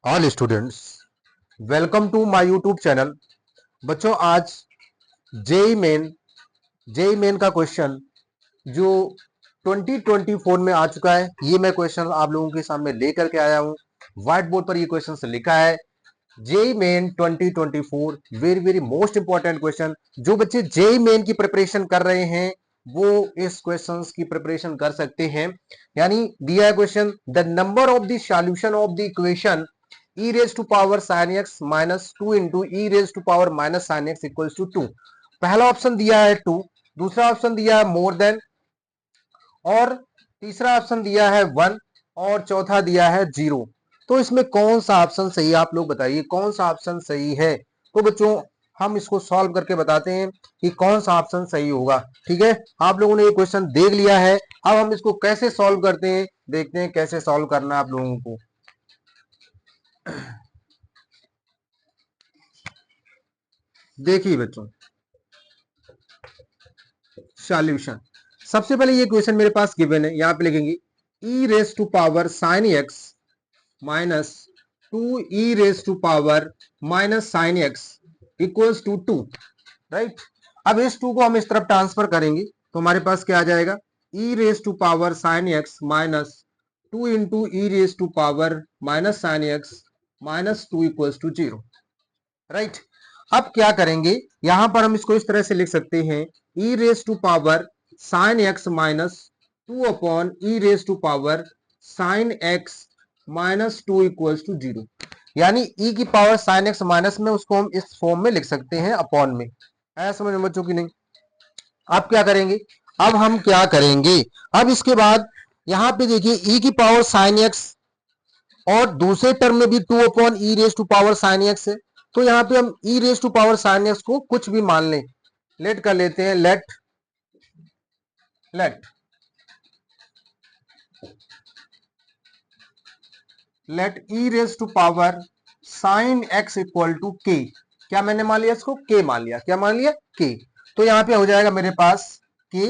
All students, welcome to my YouTube channel. बच्चों, आज JEE main का क्वेश्चन जो 2024 में आ चुका है, ये मैं क्वेश्चन आप लोगों के सामने लेकर के आया हूँ। व्हाइट बोर्ड पर ये क्वेश्चन लिखा है JEE Main 2024, very very most important question. जो बच्चे जेई मेन की प्रिपरेशन कर रहे हैं वो इस क्वेश्चंस की प्रिपरेशन कर सकते हैं। यानी दिया है question, the number of the solution of the equation e raised to power sin x minus 2 into e raised to power minus sin x equals to 2। पहला ऑप्शन दिया है 2, दूसरा ऑप्शन दिया है मोर देन, और तीसरा ऑप्शन दिया है 1, और चौथा दिया है 0। तो इसमें कौन सा ऑप्शन सही है, आप लोग बताइए कौन सा ऑप्शन सही है। तो बच्चों, हम इसको सॉल्व करके बताते हैं कि कौन सा ऑप्शन सही होगा। ठीक है, आप लोगों ने ये क्वेश्चन देख लिया है, अब हम इसको कैसे सॉल्व करते हैं, देखते हैं कैसे सॉल्व करना है आप लोगों को। देखिए बच्चों, सॉल्यूशन। सबसे पहले ये क्वेश्चन मेरे पास गिवन है, यहां पे लिखेंगे e raise to power sine x minus 2 e raise to power minus sine x equals to 2। Right, अब इस 2 को हम इस तरफ ट्रांसफर करेंगे तो हमारे पास क्या आ जाएगा, e raise to power sine x minus 2 into e raise to power minus sine x minus 2 equals to 0। Right, अब क्या करेंगे, यहां पर हम इसको इस तरह से लिख सकते हैं, e raise to power sine x minus 2 upon e raise to power sine x minus 2 equals to 0। यानी ई की पावर साइन एक्स माइनस में उसको हम इस फॉर्म में लिख सकते हैं अपॉन में। आया समझ में बच्चों की नहीं? अब क्या करेंगे, अब हम क्या करेंगे, अब इसके बाद यहां पे देखिए ई की पावर साइन एक्स और दूसरे टर्म में भी 2 upon e raise to power sine x है। तो यहां पे हम e raise to power sine x को कुछ भी मान लें, लेट कर लेते हैं, let let let e raise to power sine x equal to k. क्या मैंने मान लिया इसको, के मान लिया, क्या मान लिया, के। तो यहां पे हो जाएगा मेरे पास के,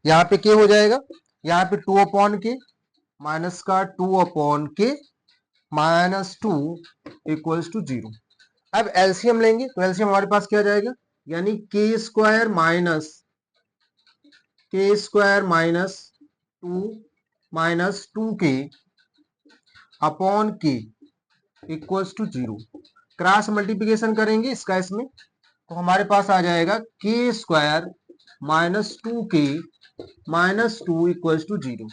यहां पे के हो जाएगा, यहां पे 2 अपॉन के माइनस का 2 अपॉन के माइनस 2 इक्वल्स टू 0। अब एलसीएम लेंगे तो एलसीएम हमारे पास क्या जाएगा, यानी के स्क्वायर माइनस 2 माइनस 2 के अपॉन के इक्वल्स टू 0। क्रॉस मल्टीप्लिकेशन करेंगे इसका इसमें, तो हमारे पास आ जाएगा के square minus 2 K minus 2 equals to 0।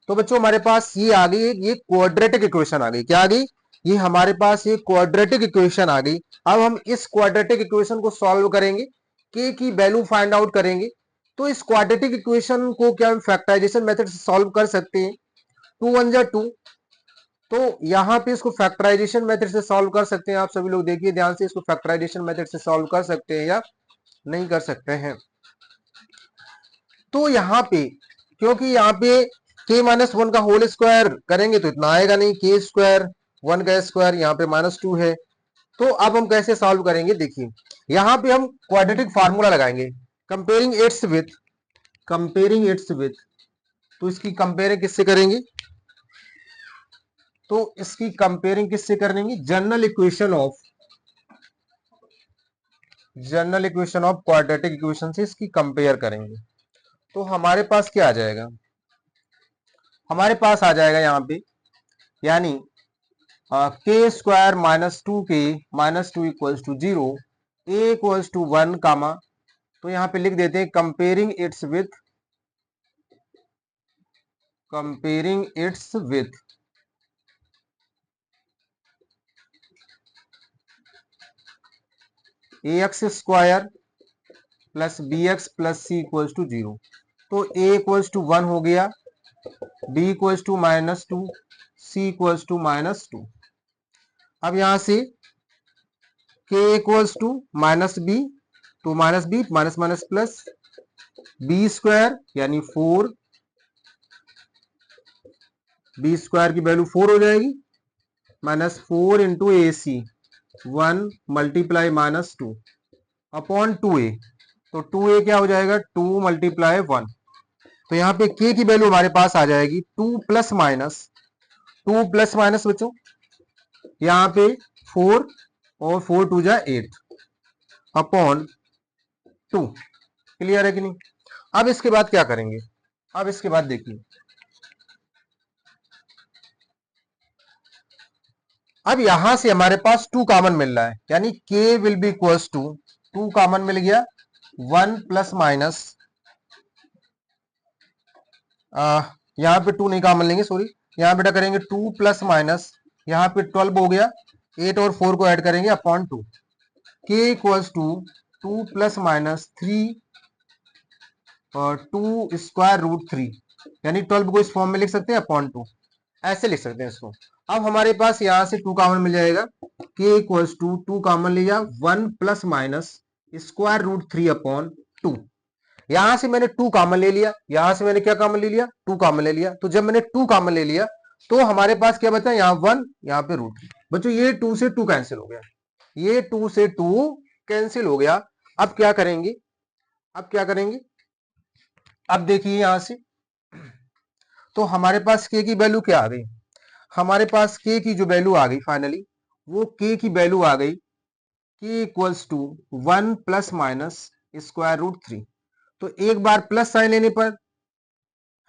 तो बच्चों हमारे पास ये आ गई, ये क्वाड्रेटिक इक्वेशन आ गई। क्या आ गई, ये हमारे पास ये क्वाड्रेटिक इक्वेशन आ गई। अब हम इस क्वाड्रेटिक इक्वेशन को सॉल्व करेंगे, के की वैल्यू फाइंड आउट करेंगे। तो इस क्वाड्रेटिक इक्वेशन को क्या हम फैक्टराइजेशन मेथड से सॉल्व कर सकते हैं, 2 1 जा 2। तो यहां पे इसको फैक्टराइजेशन मेथड से सॉल्व कर सकते हैं। आप सभी लोग देखिए ध्यान से, इसको फैक्टराइजेशन मेथड से सॉल्व कर सकते हैं या नहीं कर सकते हैं। तो यहाँ पे क्योंकि यहाँ पे के माइनस 1 का होल स्क्वायर करेंगे तो इतना आएगा नहीं, के स्क्वायर 1 का स्क्वायर, यहाँ पे माइनस 2 है। तो अब हम कैसे सॉल्व करेंगे, देखिए यहाँ पे हम क्वाड्रेटिक फार्मूला लगाएंगे, कंपेयरिंग इट्स विथ। तो इसकी कंपेयरिंग किससे करेंगे, तो इसकी कंपेयरिंग किससे करेंगे, general equation of quadratic equation से इसकी कंपेयर करेंगे। तो हमारे पास क्या आ जाएगा, हमारे पास आ जाएगा यहाँ पे, यानी के square minus 2 K minus 2 equals to 0, A equals to 1 comma, तो यहाँ पे लिख देते हैं comparing its with A X square plus B X plus C equals to 0। तो ए इक्वल्स टू 1 हो गया, B equals to minus 2, C equals to minus 2। अब यहां से K equals to minus B, तो minus B minus minus plus, B square यानी 4, B square की value 4 हो जाएगी, माइनस 4 इंटू ए सी 1 मल्टीप्लाई माइनस 2 अपॉन 2a। तो 2a क्या हो जाएगा, 2 मल्टीप्लाई 1। तो यहाँ पे k की वैल्यू हमारे पास आ जाएगी 2 प्लस माइनस बच्चों यहाँ पे 4 और 4 2 जा 8 अपॉन 2। क्लियर है कि नहीं? अब इसके बाद क्या करेंगे? अब इसके बाद देखिए, अब यहां से हमारे पास 2 कॉमन मिल रहा है, यानी k will be equals to 2 common मिल गया, 1 प्लस माइनस, यहाँ पे 2 नहीं कॉमन लेंगे, सॉरी, यहाँ बेटा करेंगे 2 प्लस माइनस, यहाँ पे 12 हो गया, 8 और 4 को ऐड करेंगे upon 2, k equals to 2 plus minus 3 और 2 स्क्वायर रूट 3, यानी 12 को इस फॉर्म में लिख सकते हैं अपॉन 2, ऐसे लिख सकते हैं इसको। अब हमारे पास यहां से 2 कॉमन मिल जाएगा, k इक्वल्स टू 2 कॉमन लिया, 1 plus minus square root 3 upon 2। यहां से मैंने 2 कॉमन ले लिया, यहां से मैंने क्या कॉमन ले लिया? 2 कॉमन ले लिया। तो जब मैंने 2 कॉमन ले लिया तो हमारे पास क्या बचा? यहाँ 1, यहाँ पे रूट 3। बच्चों ये 2 से 2 कैंसिल हो गया, ये 2 से 2 कैंसिल हो गया। अब क्या करेंगे? अब क्या करेंगे? अब देखिए यहां से, तो हमारे पास k की वैल्यू क्या आ गई? हमारे पास k की जो वैल्यू आ गई फाइनली, वो k की वैल्यू आ गई k equals to 1 plus minus square root 3। तो एक बार प्लस साइन लेने पर,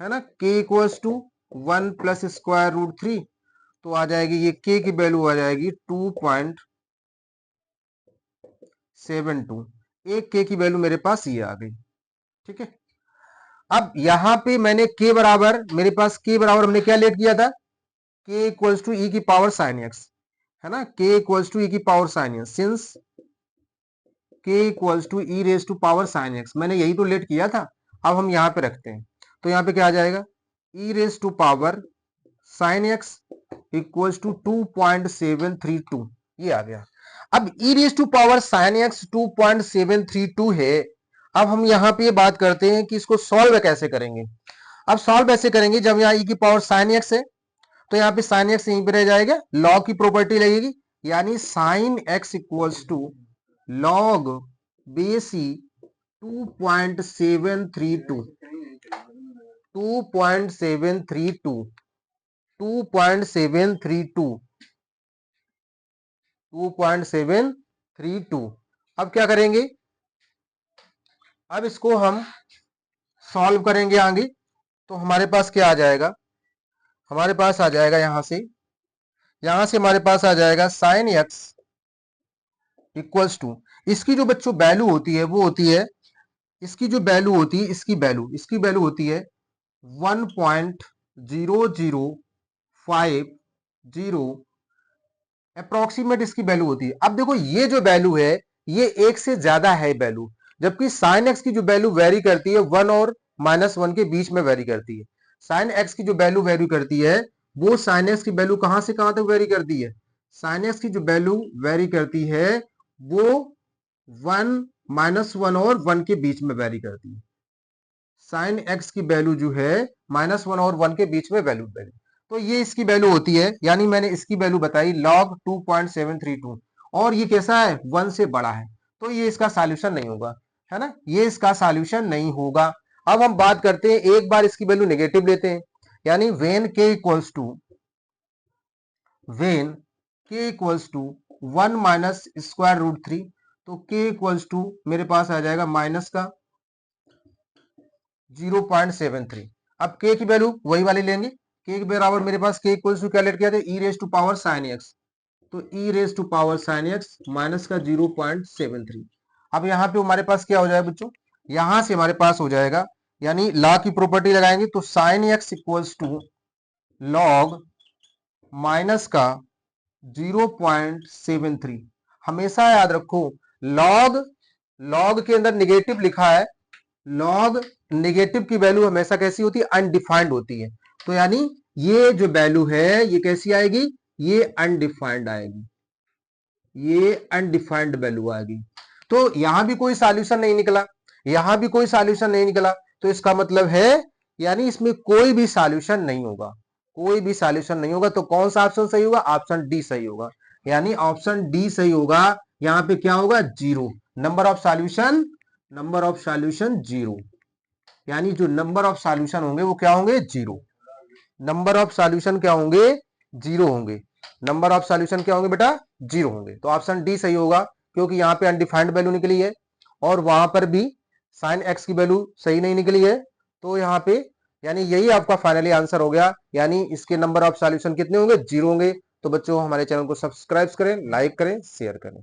है ना, k equals to 1 plus square root 3, तो आ जाएगी ये k की वैल्यू आ जाएगी 2.72। एक k की वैल्यू मेरे पास ये आ गई। ठीक है, अब यहां पे मैंने k बराबर, मेरे पास k बराबर हमने क्या लेट किया था? k इक्वल्स टू e की पावर साइन x, है ना, k इक्वल्स टू e की power sine x, since k equals to e raise to power sine x, मैंने यही तो लेट किया था। अब हम यहाँ पे रखते हैं, तो यहाँ पे क्या आ जाएगा? e raise to power sine x equals to 2.732, ये आ गया। अब e raise to power sine x 2.732 है। अब हम यहाँ पे ये बात करते हैं कि इसको सॉल्व कैसे करेंगे। अब सॉल्व ऐसे करेंगे, जब यहाँ e की पावर साइन x है तो यहाँ पे साइन x यहीं पे रह जाएगा, लॉग की प्रॉपर्टी लगेगी, यानी sine x equals to log base e 2.732, 2.732, 2.732, 2.732। अब क्या करेंगे? अब इसको हम सॉल्व करेंगे आगे, तो हमारे पास क्या आ जाएगा? हमारे पास आ जाएगा यहां से हमारे पास आ जाएगा साइन एक्स इक्वल्स टू, इसकी जो बच्चों वैल्यू होती है वो होती है, इसकी जो वैल्यू होती है, इसकी वैल्यू होती है 1.0050 अप्रोक्सीमेट, इसकी वैल्यू होती है। अब देखो ये जो वैल्यू है ये एक से ज्यादा है वैल्यू, जबकि साइन एक्स की जो वैल्यू वेरी करती है 1 और -1 के बीच में वेरी करती है। साइन एक्स की जो वैल्यू वेरी करती है, वो साइन एक्स की वैल्यू कहां से कहां तक वेरी करती है? साइन एक्स की जो वैल्यू वेरी करती है वो 1, -1 और 1 के बीच में वेरी करती है। साइन एक्स की वैल्यू जो है -1 और 1 के बीच में वैल्यू, तो ये इसकी वैल्यू होती है, यानी मैंने इसकी वैल्यू बताई log 2.732, और ये कैसा है? 1 से बड़ा है, तो ये इसका सॉल्यूशन नहीं होगा, है ना, ये इसका सॉल्यूशन नहीं होगा। अब हम बात करते हैं, एक बार इसकी वैल्यू नेगेटिव लेते हैं, यानी when k equals to 1 minus square root 3, तो k इक्वल्स टू मेरे पास आ जाएगा माइनस का 0.73। अब k की वैल्यू वही वाली लेंगे, k के बराबर मेरे पास k इक्वल्स टू क्या लेट किया था? e raise to power sine x, तो e raise to power sine x minus का 0.73। अब यहाँ पे हमारे पास क्या हो जाएगा बच्चों? यहां से हमारे पास हो जाएगा, यानी लॉ की प्रॉपर्टी लगाएंगे, तो sine x equals to log minus का 0.73। हमेशा याद रखो, लॉग के अंदर निगेटिव लिखा है, लॉग नेगेटिव की वैल्यू हमेशा कैसी होती है? अनडिफाइंड होती है। तो यानी ये जो वैल्यू है ये कैसी आएगी? ये अनडिफाइंड आएगी, ये अनडिफाइंड वैल्यू आएगी। तो यहां भी कोई सॉल्यूशन नहीं निकला, यहां भी कोई सॉल्यूशन नहीं निकला, तो इसका मतलब है यानी इसमें कोई भी सॉल्यूशन नहीं होगा, कोई भी सॉल्यूशन नहीं होगा। तो कौन सा ऑप्शन सही होगा? ऑप्शन डी सही होगा, यानी ऑप्शन डी सही होगा। यहां पे क्या होगा? Zero. Number of solution zero, यानी जो नंबर ऑफ सॉल्यूशन होंगे वो क्या होंगे? जीरो। नंबर ऑफ सॉल्यूशन क्या होंगे? जीरो होंगे। नंबर ऑफ सॉल्यूशन क्या होंगे बेटा, 0 होंगे। तो ऑप्शन डी सही होगा, क्योंकि यहाँ पे अनडिफाइंड वैल्यू निकली है और वहां पर भी साइन एक्स की वैल्यू सही नहीं निकली है। तो यहाँ पे यानी यही आपका फाइनली आंसर हो गया, यानी इसके नंबर ऑफ सॉल्यूशन कितने होंगे, 0 होंगे। तो बच्चों हमारे चैनल को सब्सक्राइब करें, लाइक करें, शेयर करें।